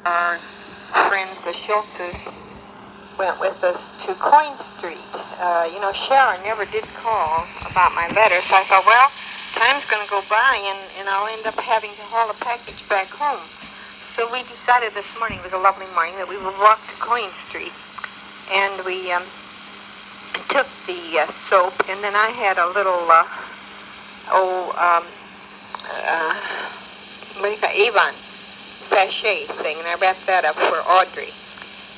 Our friends, the Schultzes, went with us to Coin Street. Sharon never did call about my letter, so I thought, well, time's going to go by and I'll end up having to haul a package back home. So we decided this morning, it was a lovely morning, that we would walk to Coin Street. And we took the soap, and then I had a little, Avon sachet thing, and I wrapped that up for Audrey.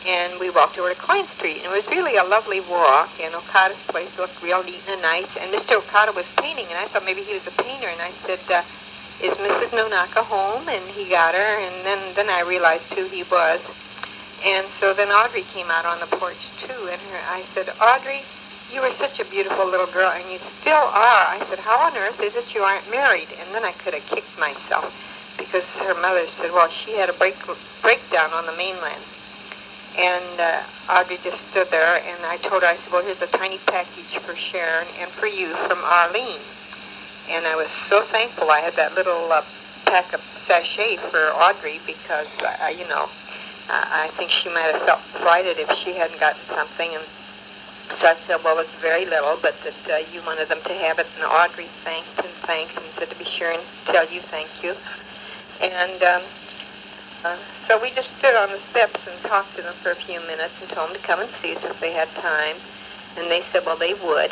And we walked over to Coin Street, and it was really a lovely walk, and Okada's place looked real neat and nice, and Mr. Okada was painting, and I thought maybe he was a painter, and I said, is Mrs. Nonaka home? And he got her, and then I realized who he was. And so then Audrey came out on the porch, too, and I said, Audrey, you were such a beautiful little girl, and you still are. I said, how on earth is it you aren't married? And then I could have kicked myself, because her mother said, well, she had a breakdown on the mainland. And Audrey just stood there, and I told her, I said, well, here's a tiny package for Sharon and for you from Arlene. And I was so thankful I had that little pack of sachet for Audrey, because, I think she might have felt slighted if she hadn't gotten something. And so I said, well, it's very little, but that you wanted them to have it. And Audrey thanked and said to be sure and tell you thank you. And so we just stood on the steps and talked to them for a few minutes and told them to come and see us if they had time. And they said, well, they would.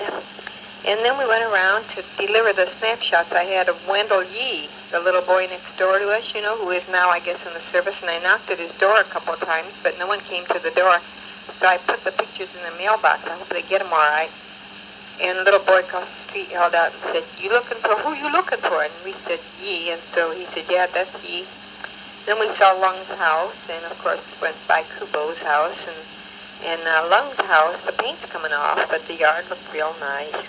And then we went around to deliver the snapshots I had of Wendell Yee, the little boy next door to us, who is now, I guess, in the service. And I knocked at his door a couple of times, but no one came to the door. So I put the pictures in the mailbox. I hope they get them all right. And the little boy across the street held out and said, who you looking for? And we said, Yee. And so he said, yeah, that's Yee. Then we saw Lung's house, and of course went by Kubo's house, and Lung's house, the paint's coming off, but the yard looked real nice.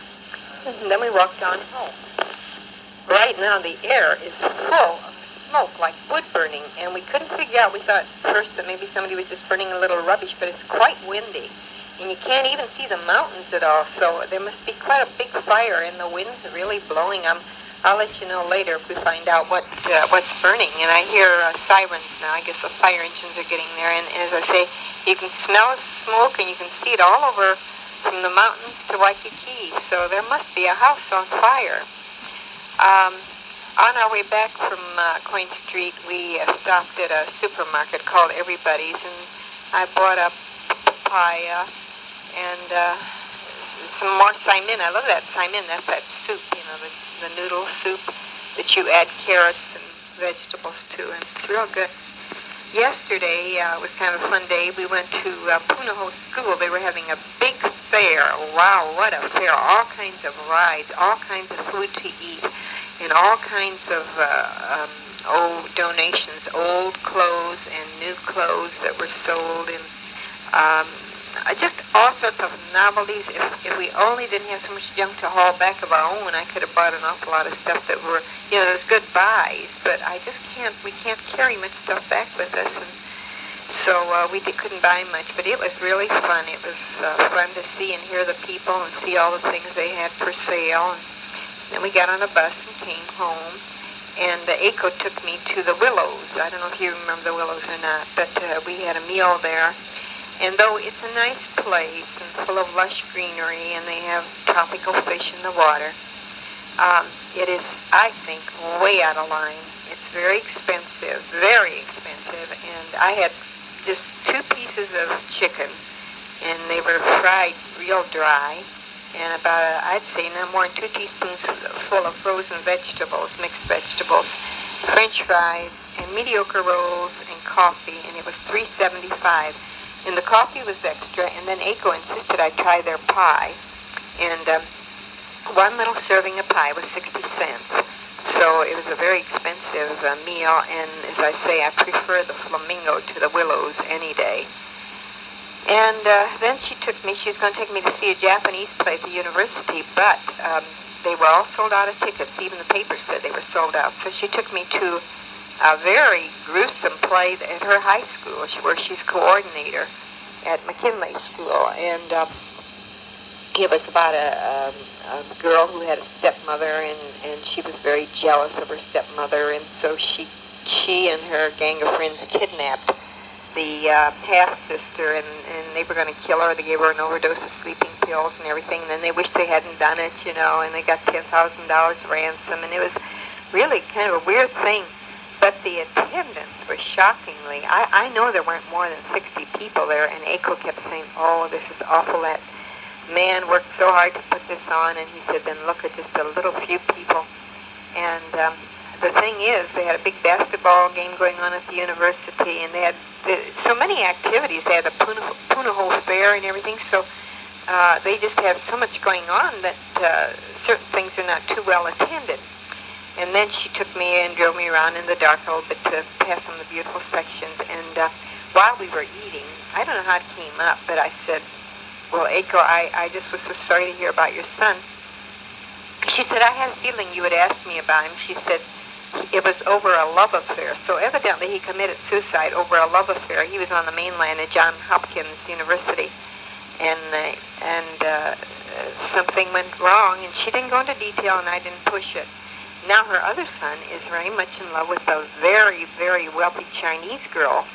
And then we walked on home. Right now the air is full of smoke, like wood burning, and we couldn't figure out, we thought first that maybe somebody was just burning a little rubbish, but it's quite windy, and you can't even see the mountains at all, so there must be quite a big fire, and the wind's really blowing. I'll let you know later if we find out what's burning. And I hear sirens now. I guess the fire engines are getting there. And as I say, you can smell the smoke and you can see it all over from the mountains to Waikiki. So there must be a house on fire. On our way back from Coin Street, we stopped at a supermarket called Everybody's, and I bought a papaya and some more saimin. I love that saimin. That's that soup, the noodle soup that you add carrots and vegetables to, and it's real good. Yesterday was kind of a fun day. We went to Punahou School. They were having a big fair. Wow, what a fair. All kinds of rides, all kinds of food to eat, and all kinds of old donations, old clothes and new clothes that were sold, and just all sorts of novelties. If we only didn't have so much junk to haul back of our own, I could have bought an awful lot of stuff that were, those good buys, but we can't carry much stuff back with us, and so we couldn't buy much, but it was really fun. It was fun to see and hear the people and see all the things they had for sale, and then we got on a bus and came home, and Aiko took me to the Willows. I don't know if you remember the Willows or not, but we had a meal there. And though it's a nice place and full of lush greenery, and they have tropical fish in the water, it is, I think, way out of line. It's very expensive, and I had just 2 pieces of chicken, and they were fried real dry, and about, I'd say, no more than 2 teaspoons full of frozen vegetables, mixed vegetables, French fries, and mediocre rolls, and coffee, and it was $3.75. And the coffee was extra, and then Aiko insisted I try their pie. And one little serving of pie was 60 cents. So it was a very expensive meal, and as I say, I prefer the Flamingo to the Willows any day. And then she was going to take me to see a Japanese play at the university, but they were all sold out of tickets. Even the paper said they were sold out. So she took me to a very gruesome play at her high school, where she's coordinator at McKinley School, and it was about a girl who had a stepmother, and she was very jealous of her stepmother, and so she and her gang of friends kidnapped the half-sister, and they were going to kill her. They gave her an overdose of sleeping pills and everything, and then they wished they hadn't done it, and they got $10,000 ransom, and it was really kind of a weird thing. But the attendance was shockingly, I know there weren't more than 60 people there, and Aiko kept saying, oh, this is awful. That man worked so hard to put this on, and he said, then look at just a little few people. And the thing is, they had a big basketball game going on at the university, and they had so many activities. They had a Punahou Fair and everything, so they just have so much going on that certain things are not too well attended. And then she took me and drove me around in the dark a little bit to pass some of the beautiful sections. And while we were eating, I don't know how it came up, but I said, well, Aiko, I just was so sorry to hear about your son. She said, I had a feeling you would ask me about him. She said, it was over a love affair. So evidently he committed suicide over a love affair. He was on the mainland at Johns Hopkins University, and something went wrong, and she didn't go into detail, and I didn't push it. Now her other son is very much in love with a very, very wealthy Chinese girl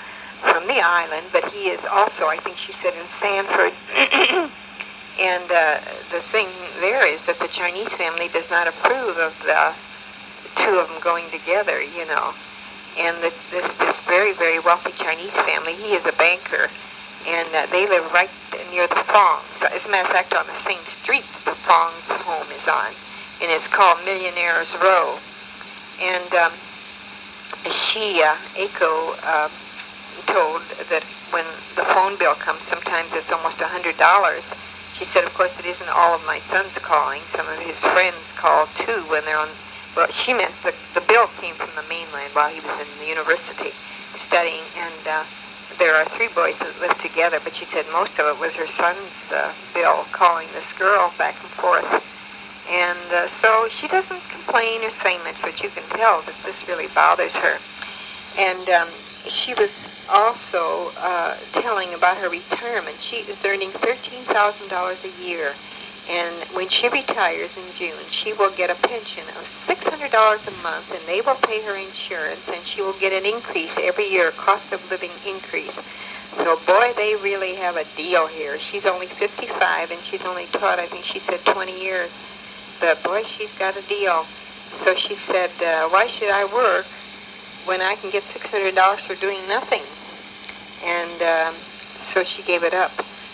from the island, but he is also, I think she said, in Sanford. And the thing there is that the Chinese family does not approve of the two of them going together, And this very, very wealthy Chinese family, he is a banker, and they live right near the Fongs. As a matter of fact, on the same street the Fongs home is on, and it's called Millionaires Row. And Aiko, told that when the phone bill comes, sometimes it's almost $100. She said, of course, it isn't all of my sons calling. Some of his friends call, too, when they're on. Well, she meant the bill came from the mainland while he was in the university studying, and there are 3 boys that live together, but she said most of it was her son's bill calling this girl back and forth. And so she doesn't complain or say much, but you can tell that this really bothers her. And she was also telling about her retirement. She is earning $13,000 a year. And when she retires in June, she will get a pension of $600 a month, and they will pay her insurance, and she will get an increase every year, cost of living increase. So, boy, they really have a deal here. She's only 55, and she's only taught, I think she said, 20 years. But, boy, she's got a deal. So she said, why should I work when I can get $600 for doing nothing? And so she gave it up.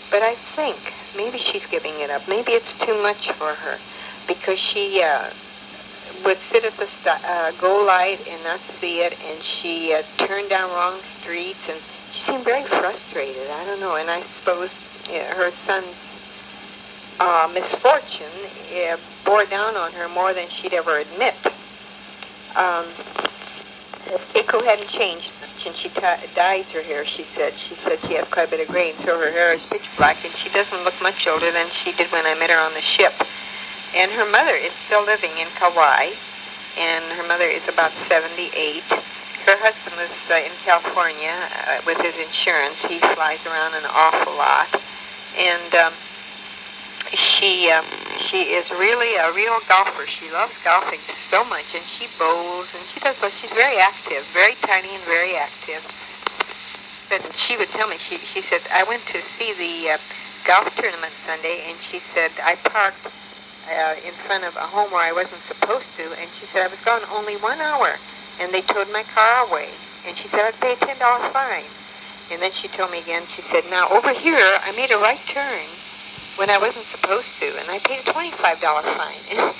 But I think maybe she's giving it up. Maybe it's too much for her, because she would sit at the go light and not see it, and she turned down wrong streets, and she seemed very frustrated. I don't know, and I suppose her son's misfortune bore down on her more than she'd ever admit. Aiko hadn't changed much, and she dyes her hair, she said. She said she has quite a bit of gray, and so her hair is pitch black, and she doesn't look much older than she did when I met her on the ship. And her mother is still living in Kauai, and her mother is about 78. Her husband was in California with his insurance. He flies around an awful lot. And she is really a real golfer. She loves golfing so much, and she bowls, and she's very active, very tiny and very active. But she would tell me, she said, I went to see the golf tournament Sunday, and she said, I parked in front of a home where I wasn't supposed to, and she said, I was gone only 1 hour, and they towed my car away. And she said, I'd pay a $10 fine. And then she told me again, she said, now over here, I made a right turn when I wasn't supposed to, and I paid a $25 fine.